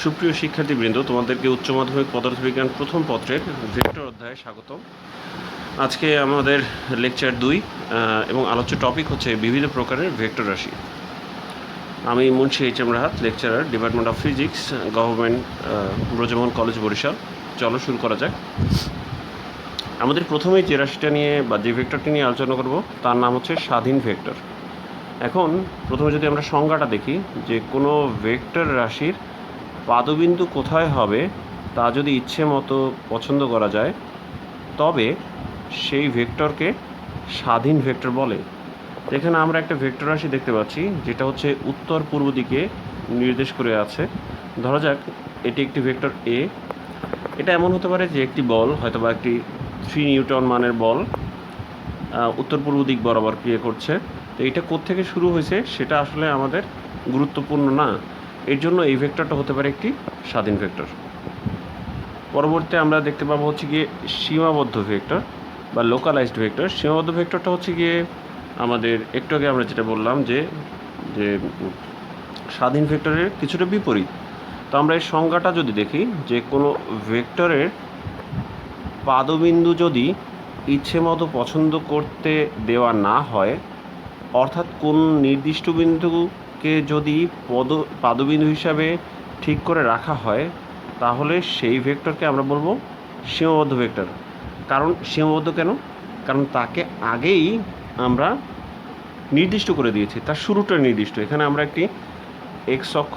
সুপ্রিয় শিক্ষার্থীবৃন্দ, তোমাদেরকে উচ্চ মাধ্যমিক পদার্থবিজ্ঞান প্রথম পত্রের ভেক্টর অধ্যায়ে স্বাগতম। আজকে আমাদের লেকচার 2 এবং আলোচ্য টপিক হচ্ছে বিবিধ প্রকারের ভেক্টর রাশি। আমি Munshi H M. Rahat, lecturer, department of physics, government Brojomohan college, Barishal. চলো শুরু করা যাক। আমাদের প্রথমেই যে রাশিটা নিয়ে বা যে ভেক্টরটি নিয়ে আলোচনা করব তার নাম হচ্ছে স্বাধীন ভেক্টর। এখন প্রথমে যদি আমরা সংজ্ঞাটা দেখি, যে কোনো ভেক্টর রাশির পাদবিন্দু কোথায় হবে তা যদি ইচ্ছে মতো পছন্দ করা যায় তবে সেই ভেক্টরকে স্বাধীন ভেক্টর বলে। এখানে আমরা একটা ভেক্টর রাশি দেখতে পাচ্ছি যেটা হচ্ছে উত্তর পূর্ব দিকে নির্দেশ করে আছে। ধরা যাক এটি একটি ভেক্টর এ। এটা এমন হতে পারে যে একটি বল, হয়তো বা একটি 3 নিউটন মানের বল উত্তর পূর্ব দিক বরাবর ক্রিয়া করছে। তো এটা কোত্থেকে শুরু হয়েছে সেটা আসলে আমাদের গুরুত্বপূর্ণ না, এর জন্য এই ভেক্টরটা হতে পারে একটি স্বাধীন ভেক্টর। পরবর্তীতে আমরা দেখতে পাবো হচ্ছে গিয়ে সীমাবদ্ধ ভেক্টর বা লোকালাইজড ভেক্টর। সীমাবদ্ধ ভেক্টরটা হচ্ছে গিয়ে আমাদের একটু আগে আমরা যেটা বললাম যে স্বাধীন ভেক্টরের কিছুটা বিপরীত। তো আমরা এই সংজ্ঞাটা যদি দেখি, যে কোনো ভেক্টরের পাদবিন্দু যদি ইচ্ছে মতো পছন্দ করতে দেওয়া না হয়, অর্থাৎ কোন নির্দিষ্ট বিন্দুকে যদি পাদবিন্দু হিসাবে ঠিক করে রাখা হয় তাহলে সেই ভেক্টরকে আমরা বলবো সীমাবদ্ধ ভেক্টর। কারণ সীমাবদ্ধ কেন? কারণ তাকে আগেই আমরা নির্দিষ্ট করে দিয়েছি, তার শুরুটা নির্দিষ্ট। এখানে আমরা একটি এক্স অক্ষ,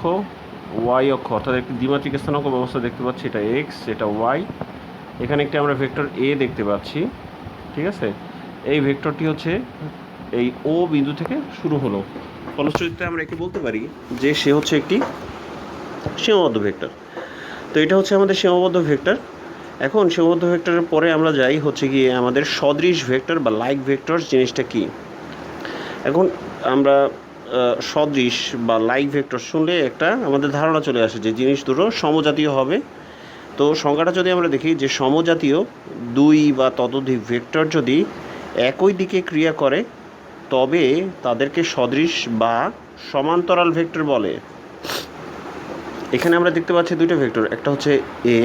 ওয়াই অক্ষ, অর্থাৎ একটি দ্বিমাত্রিক স্থানাঙ্ক ব্যবস্থা দেখতে পাচ্ছি। এটা এক্স, এটা ওয়াই। এখানে একটি আমরা ভেক্টর এ দেখতে পাচ্ছি, ঠিক আছে। এই ভেক্টরটি হচ্ছে এই ও বিন্দু থেকে শুরু হলো। ফলশ্রুতিতে আমরা একে বলতে পারি যে সে হচ্ছে একটি সীমাবদ্ধ ভেক্টর। তো এটা হচ্ছে আমাদের সীমাবদ্ধ ভেক্টর। এখন সীমাবদ্ধ ভেক্টরের পরে আমরা যাই হচ্ছে গিয়ে আমাদের সদৃশ ভেক্টর বা লাইক ভেক্টর জিনিসটা কি। এখন আমরা সদৃশ বা লাইক ভেক্টর শুনলে একটা আমাদের ধারণা চলে আসে যে জিনিস দুটো সমজাতীয় হবে। তো সংজ্ঞাটা যদি আমরা দেখি, যে সমজাতীয় দুই বা ততোধিক ভেক্টর যদি একই দিকে ক্রিয়া করে তবে তাদেরকে সদৃশ বা সমান্তরাল ভেক্টর বলে। এখানে আমরা দেখতে পাচ্ছি দুইটা ভেক্টর, একটা হচ্ছে এ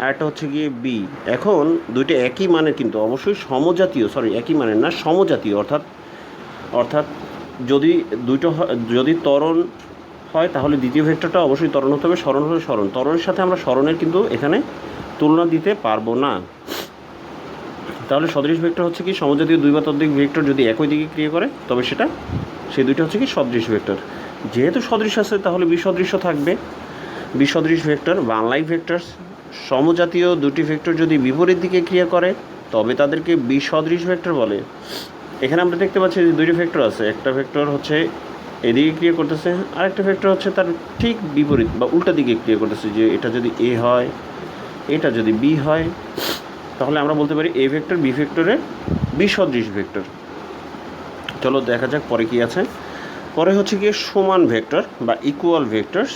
আর একটা হচ্ছে গিয়ে বি। এখন দুইটা একই মানের, কিন্তু অবশ্যই সমজাতীয়, একই মানের না, সমজাতীয়। অর্থাৎ যদি ত্বরণ হয় তাহলে দ্বিতীয় ভেক্টরটা অবশ্যই ত্বরণ হতে হবে, সরণ হলে সরণ। ত্বরণের সাথে আমরা সরণের কিন্তু এখানে তুলনা দিতে পারবো না। তাহলে সদৃশ ভেক্টর হচ্ছে কি সমজাতীয় দুই বা ততোধিক ভেক্টর যদি একই দিকে ক্রিয়া করে তবে সেই দুইটা হচ্ছে কি সদৃশ ভেক্টর। যেহেতু সদৃশ আছে তাহলে বিসদৃশ্য থাকবে। বিসদৃশ ভেক্টর বা আনলাইক ভেক্টরস, সমজাতীয় দুটি ভেক্টর যদি বিপরীত দিকে ক্রিয়া করে তবে তাদেরকে বিসদৃশ ভেক্টর বলে। এখানে আমরা দেখতে পাচ্ছি যে দুইটি ভেক্টর আছে। একটা ভেক্টর হচ্ছে এদিকে ক্রিয়া করতেছে, আরেকটা ভেক্টর হচ্ছে তার ঠিক বিপরীত বা উল্টা দিকে ক্রিয়া করতেছে। যে এটা যদি এ হয়, এটা যদি বি হয়, তাহলে আমরা বলতে পারি এ ভেক্টর বি ভেক্টরের বিসদৃশ ভেক্টর। চলো দেখা যাক পরে কি আছে। পরে হচ্ছে গিয়ে সমান ভেক্টর বা ইকুয়াল ভেক্টরস,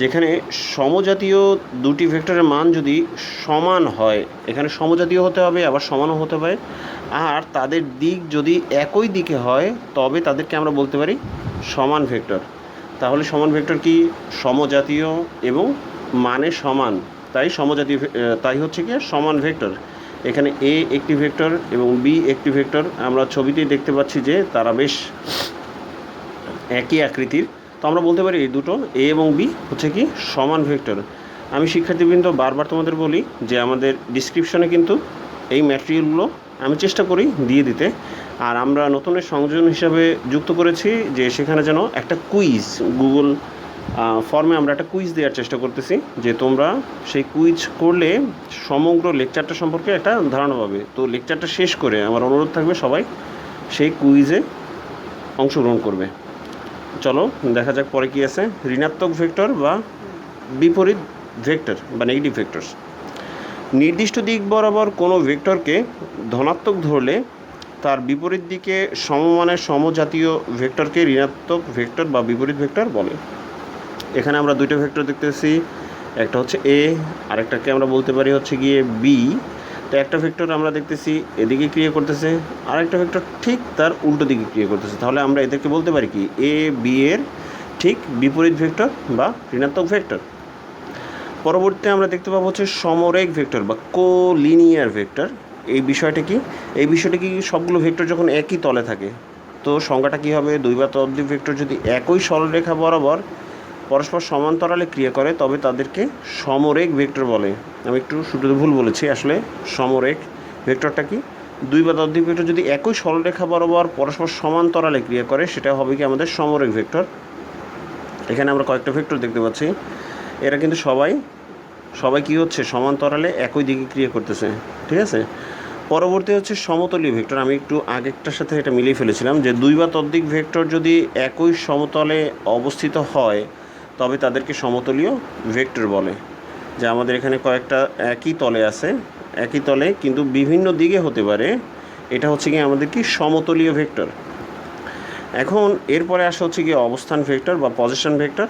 যেখানে সমজাতীয় দুটি ভেক্টরের মান যদি সমান হয়, এখানে সমজাতীয় হতে হবে আবার সমানও হতে হবে, আর তাদের দিক যদি একই দিকে হয় তবে তাদেরকে আমরা বলতে পারি সমান ভেক্টর। তাহলে সমান ভেক্টর কি? সমজাতীয় এবং মানে সমান, তাই সমজাতীয়, তাই হচ্ছে কি সমান ভেক্টর। এখানে এ একটি ভেক্টর এবং বি একটি ভেক্টর। আমরা ছবিতেই দেখতে পাচ্ছি যে তারা বেশ একই আকৃতির। তো আমরা বলতে পারি এই দুটো এ এবং বি হচ্ছে কি সমান ভেক্টর। আমি শিক্ষার্থীবৃন্দ বারবার তোমাদের বলি যে আমাদের ডিসক্রিপশনে কিন্তু এই ম্যাটেরিয়ালগুলো আমি চেষ্টা করি দিয়ে দিতে। আর আমরা নতুনের সংযোজন হিসাবে যুক্ত করেছি যে সেখানে যেন একটা কুইজ, গুগল ফর্মে আমরা একটা কুইজ দেওয়ার চেষ্টা করতেছি, যে তোমরা সেই কুইজ করলে সমগ্র লেকচারটা সম্পর্কে একটা ধারণা পাবে। তো লেকচারটা শেষ করে আমার অনুরোধ থাকবে সবাই সেই কুইজে অংশগ্রহণ করবে। চলো দেখা যাক পরে কি আছে। ঋণাত্মক ভেক্টর বা বিপরীত ভেক্টর বা নেগেটিভ ভেক্টরস। নির্দিষ্ট দিক বরাবর কোনো ভেক্টরকে ধনাত্মক ধরলে তার বিপরীত দিকে সমমানের সমজাতীয় ভেক্টরকে ঋণাত্মক ভেক্টর বা বিপরীত ভেক্টর বলে। এখানে আমরা দুইটা ভেক্টর দেখতেছি, একটা হচ্ছে এ, আরেকটাকে আমরা বলতে পারি হচ্ছে গিয়ে বি। তো একটা ভেক্টর আমরা দেখতেছি এদিকে ক্রিয়া করতেছে, আরেকটা ভেক্টর ঠিক তার উল্টো দিকে ক্রিয়া করতেছে। তাহলে আমরা এদেরকে বলতে পারি কি এ বি এর ঠিক বিপরীত ভেক্টর বা ঋণাত্মক ভেক্টর। পরবর্তীতে আমরা দেখতে পাবো হচ্ছে সমরেখ ভেক্টর বা কোলিনিয়ার ভেক্টর। এই বিষয়টা কি? এই বিষয়টা কি, সবগুলো ভেক্টর যখন একই তলে থাকে তো সংজ্ঞাটা কী হবে? দুই বা ততোধিক ভেক্টর যদি একই সরলরেখা বরাবর পরস্পর সমান্তরালে ক্রিয়া করে তবে তাদেরকে সমরেখ ভেক্টর বলে। আমি একটু শুরুতে ভুল বলেছি, আসলে সমরেখ ভেক্টরটা কি? দুই বা ততোধিক ভেক্টর যদি একই সরলরেখা বরাবর পরস্পর সমান্তরালে ক্রিয়া করে সেটা হবে কি আমাদের সমরেখ ভেক্টর। এখানে আমরা কয়েকটা ভেক্টর দেখতে পাচ্ছি, এরা কিন্তু সবাই কী হচ্ছে? সমান্তরালে একই দিকে ক্রিয়া করতেছে, ঠিক আছে। পরবর্তী হচ্ছে সমতলীয় ভেক্টর। আমি একটু আগেরটার সাথে এটা মিলিয়ে ফেলেছিলাম যে দুই বা ততোধিক ভেক্টর যদি একই সমতলে অবস্থিত হয় তবে তাদেরকে সমতলীয় ভেক্টর বলে। যে আমাদের এখানে কয়েকটা একই তলে আছে, একই তলে কিন্তু বিভিন্ন দিকে হতে পারে, এটা হচ্ছে কি আমাদের কি সমতলীয় ভেক্টর। এখন এরপরে আসা হচ্ছে কি অবস্থান ভেক্টর বা পজিশন ভেক্টর।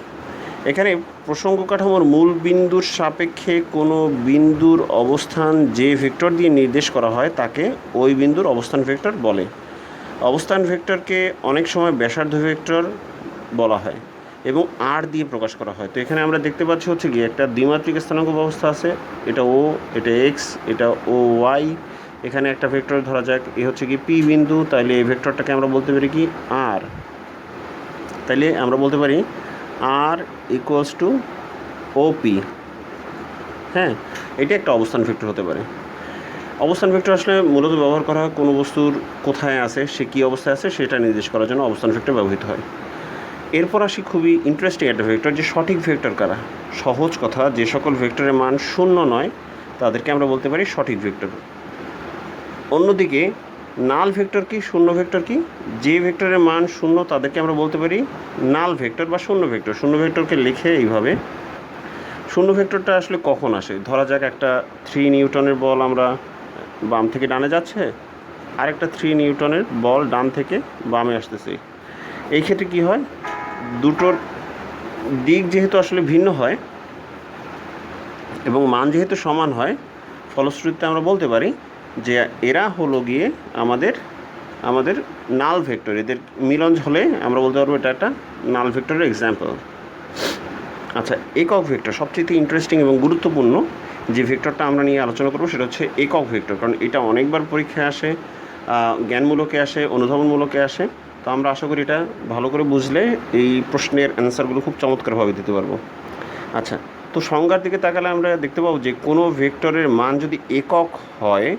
এখানে প্রসঙ্গ কাঠামোর মূল বিন্দুর সাপেক্ষে কোনো বিন্দুর অবস্থান যে ভেক্টর দিয়ে নির্দেশ করা হয় তাকে ওই বিন্দুর অবস্থান ভেক্টর বলে। অবস্থান ভেক্টরকে অনেক সময় ব্যাসার্ধ ভেক্টর বলা হয় এবং আর দিয়ে প্রকাশ করা হয়। তো এখানে আমরা দেখতে পাচ্ছি হচ্ছে কি একটা দ্বিমাত্রিক স্থানাঙ্ক ব্যবস্থা আছে, এটা ও, এটা এক্স, এটা ও ওয়াই। এখানে একটা ভেক্টর ধরা যাক এ হচ্ছে কি পি বিন্দু, তাইলে এই ভেক্টরটাকে আমরা বলতে পারি কি আর। তাইলে আমরা বলতে পারি আর ইকুয়ালস টু ওপি। হ্যাঁ, এটা একটা অবস্থান ভেক্টর হতে পারে। অবস্থান ভেক্টর আসলে মূলত ব্যবহার করা হয় কোনো বস্তুর কোথায় আছে, সে কী অবস্থায় আছে সেটা নির্দেশ করার জন্য অবস্থান ভেক্টর ব্যবহৃত হয়। এরপর আসি খুবই ইন্টারেস্টিং একটা ভেক্টর, যে সঠিক ভেক্টর কারা। সহজ কথা, যে সকল ভেক্টরের মান শূন্য নয় তাদেরকে আমরা বলতে পারি সঠিক ভেক্টর। অন্যদিকে নাল ভেক্টর কি, শূন্য ভেক্টর কি? যে ভেক্টরের মান শূন্য তাদেরকে আমরা বলতে পারি নাল ভেক্টর বা শূন্য ভেক্টর। শূন্য ভেক্টরকে লিখে এইভাবে, শূন্য ভেক্টরটা আসলে কখন আসে? ধরা যাক একটা 3 নিউটনের বল আমরা বাম থেকে ডানে যাচ্ছে, আরেকটা 3 নিউটনের বল ডান থেকে বামে আসতেছে। এই ক্ষেত্রে কি হয়? দুটোর দিক যেহেতু আসলে ভিন্ন হয় এবং মান যেহেতু সমান হয়, ফলশ্রুতিতে আমরা বলতে পারি যে এরা হলো গিয়ে আমাদের নাল ভেক্টর। এদের মিলন হলে আমরা বলতে পারবো এটা একটা নাল ভেক্টরের এক্সাম্পল। আচ্ছা, একক ভেক্টর সবচেয়ে ইন্টারেস্টিং এবং গুরুত্বপূর্ণ যে ভেক্টরটা আমরা নিয়ে আলোচনা করবো সেটা হচ্ছে একক ভেক্টর, কারণ এটা অনেকবার পরীক্ষায় আসে, জ্ঞানমূলকে আসে, অনুধাবনমূলকে আসে। তো আমরা আশা করি এটা ভালো করে বুঝলে এই প্রশ্নের অ্যান্সারগুলো খুব চমৎকারভাবে দিতে পারবো। আচ্ছা, তো সংজ্ঞার দিকে তাকালে আমরা দেখতে পাবো যে কোনো ভেক্টরের মান যদি একক হয়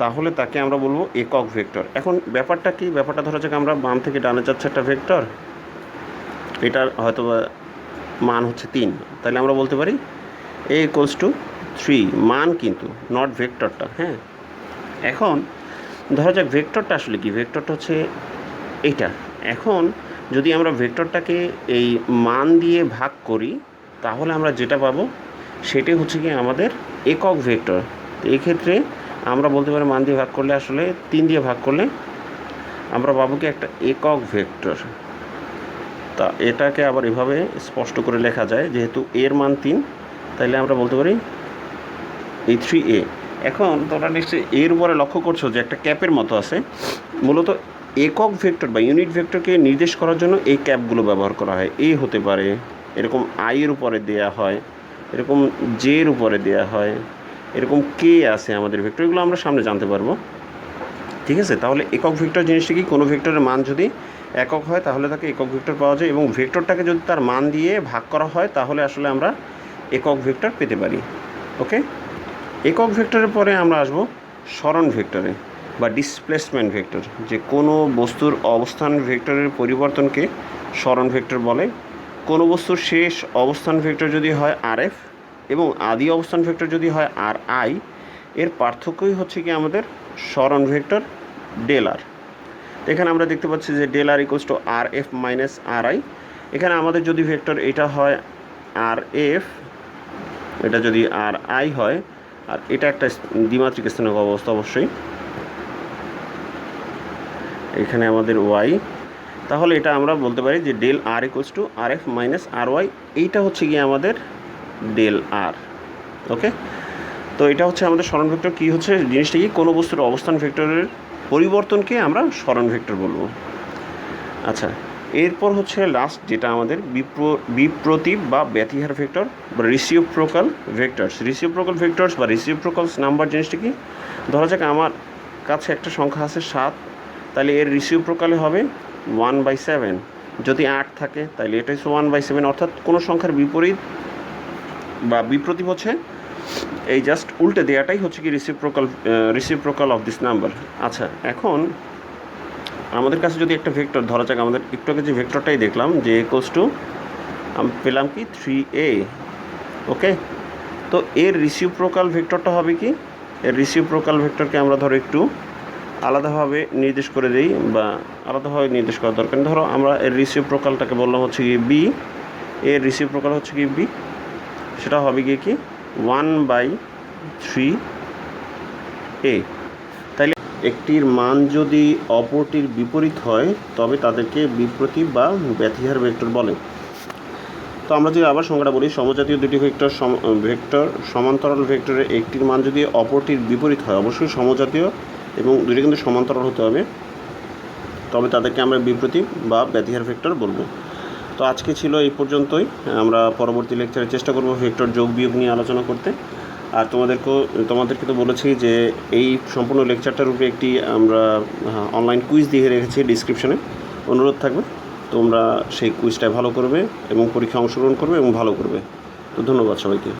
তাহলে তাকে আমরা বলবো একক ভেক্টর। এখন ব্যাপারটা কি? ব্যাপারটা ধরা যাক আমরা বাম থেকে ডানে যাচ্ছে একটা ভেক্টর, এটার হয়তো মান হচ্ছে 3, তাহলে আমরা বলতে পারি এ ইকুয়ালস টু 3, মান কিন্তু নট ভেক্টরটা। হ্যাঁ, এখন ধরা যাক ভেক্টরটা আসলে কি? ভেক্টরটা হচ্ছে এইটা। এখন যদি আমরা ভেক্টরটাকে এই মান দিয়ে ভাগ করি তাহলে আমরা যেটা পাবো সেটাই হচ্ছে কি আমাদের একক ভেক্টর। তো এই ক্ষেত্রে আমরা বলতে পারি মান দিয়ে ভাগ করলে, আসলে 3 দিয়ে ভাগ করলে আমরা পাবো কি একটা একক ভেক্টর। তা এটাকে আবার এভাবে স্পষ্ট করে লেখা যায়, যেহেতু এর মান 3 তাইলে আমরা বলতে পারি এই 3a। এখন তোমরা নিশ্চয়ই এর উপরে লক্ষ্য করছো যে একটা ক্যাপের মতো আছে। মূলত একক ভেক্টর বা ইউনিট ভেক্টরকে নির্দেশ করার জন্য এই ক্যাপগুলো ব্যবহার করা হয়। এ হতে পারে, এরকম আইয়ের উপরে দেয়া হয়, এরকম জের উপরে দেয়া হয়, এরকম কে আছে আমাদের ভেক্টর, এগুলো আমরা সামনে জানতে পারবো। ঠিক আছে, তাহলে একক ভেক্টর জিনিসটা কি? কোনো ভেক্টরের মান যদি একক হয় তাহলে তাকে একক ভেক্টর পাওয়া যায়, এবং ভেক্টরটাকে যদি তার মান দিয়ে ভাগ করা হয় তাহলে আসলে আমরা একক ভেক্টর পেতে পারি। ওকে, একক ভেক্টরের পরে আমরা আসবো সরণ ভেক্টরে বা ডিসপ্লেসমেন্ট ভেক্টর। যে কোনো বস্তুর অবস্থান ভেক্টরের পরিবর্তনকে সরণ ভেক্টর বলে। কোনো বস্তুর শেষ অবস্থান ভেক্টর যদি হয় RF এবং আদি অবস্থান ভেক্টর যদি হয় RI, এর পার্থক্যই হচ্ছে কি আমাদের সরণ ভেক্টর ডেল আর। এখানে আমরা দেখতে পাচ্ছি যে del R equals to RF minus RI। এখানে আমাদের যদি ভেক্টর এটা হয় RF, এটা যদি RI হয়, আর এটা একটা দ্বিমাত্রিক স্থানাঙ্ক অবস্থা অবশ্যই, এখানে আমাদের y, তাহলে এটা আমরা বলতে পারি যে del R equals to RF minus RY। এইটা হচ্ছে গিয়ে আমাদের ডেল আর। ওকে, তো এটা হচ্ছে আমাদের সরণ ভেক্টর। কী হচ্ছে জিনিসটা কি? কোনো বস্তুর অবস্থান ভেক্টরের পরিবর্তনকে আমরা সরণ ভেক্টর বলবো। আচ্ছা, এরপর হচ্ছে লাস্ট যেটা আমাদের বিপ্রতীপ বা ব্যতিহার ভেক্টর বা রিসিপ্রোকাল ভেক্টরস। রিসিপ্রোকাল ভেক্টরস বা রিসিপ্রোকালস নাম্বার জিনিসটা কি? ধরা যাক আমার কাছে একটা সংখ্যা আছে 7, তাহলে এর রিসিপ্রোকালে হবে 1/7। যদি 8 থাকে তাহলে এটা হচ্ছে 1/7, অর্থাৎ কোনো সংখ্যার বিপরীত বা বিপ্রতীপ হচ্ছে এই জাস্ট উল্টে দেওয়াটাই হচ্ছে কি রিসিপ্রোকাল অফ দিস নাম্বার। আচ্ছা, এখন আমাদের কাছে যদি একটা ভেক্টর ধরা যাক, আমাদের একটু আগে যে ভেক্টরটাই দেখলাম যে ইকুয়ালস টু আমি পেলাম কি 3a। ওকে, তো এর রিসিপ্রোকাল ভেক্টরটা হবে কি? এর রিসিপ্রোকাল ভেক্টরকে আমরা ধরো একটু আলাদাভাবে নির্দেশ করে দিই, বা আলাদাভাবে নির্দেশ করার দরকার নেই। ধরো আমরা এর রিসিপ্রোকালটাকে বললাম হচ্ছে কি বি, এর রিসিপ্রোকাল হচ্ছে কি বি, সেটা হবে গিয়ে কি 1/3a। তাইলে একটির মান যদি অপরটির বিপরীত হয় তবে তাদেরকে বিপ্রতীপ বা ব্যতিহার ভেক্টর বলে। তো আমরা যদি আবার সংখ্যাটা বলি, সমজাতীয় দুটি ভেক্টর সমান্তরাল ভেক্টরের একটির মান যদি অপরটির বিপরীত হয়, অবশ্যই সমজাতীয় এবং দুটি কিন্তু সমান্তরাল হতে হবে, তবে তাদেরকে আমরা বিপ্রতীপ বা ব্যতিহার ভেক্টর বলবো। তো আজকে ছিল এই পর্যন্তই। আমরা পরবর্তী লেকচারে চেষ্টা করব ভেক্টর যোগ বিয়োগ নিয়ে আলোচনা করতে। আর তোমাদেরকে তো বলেছি যে এই সম্পূর্ণ লেকচারটার উপরে একটি আমরা অনলাইন কুইজ দিয়ে রেখেছি ডিসক্রিপশনে। অনুরোধ থাকবে তোমরা সেই কুইজটায় ভালো করবে এবং পরীক্ষায় অংশগ্রহণ করবে এবং ভালো করবে। তো ধন্যবাদ সবাইকে।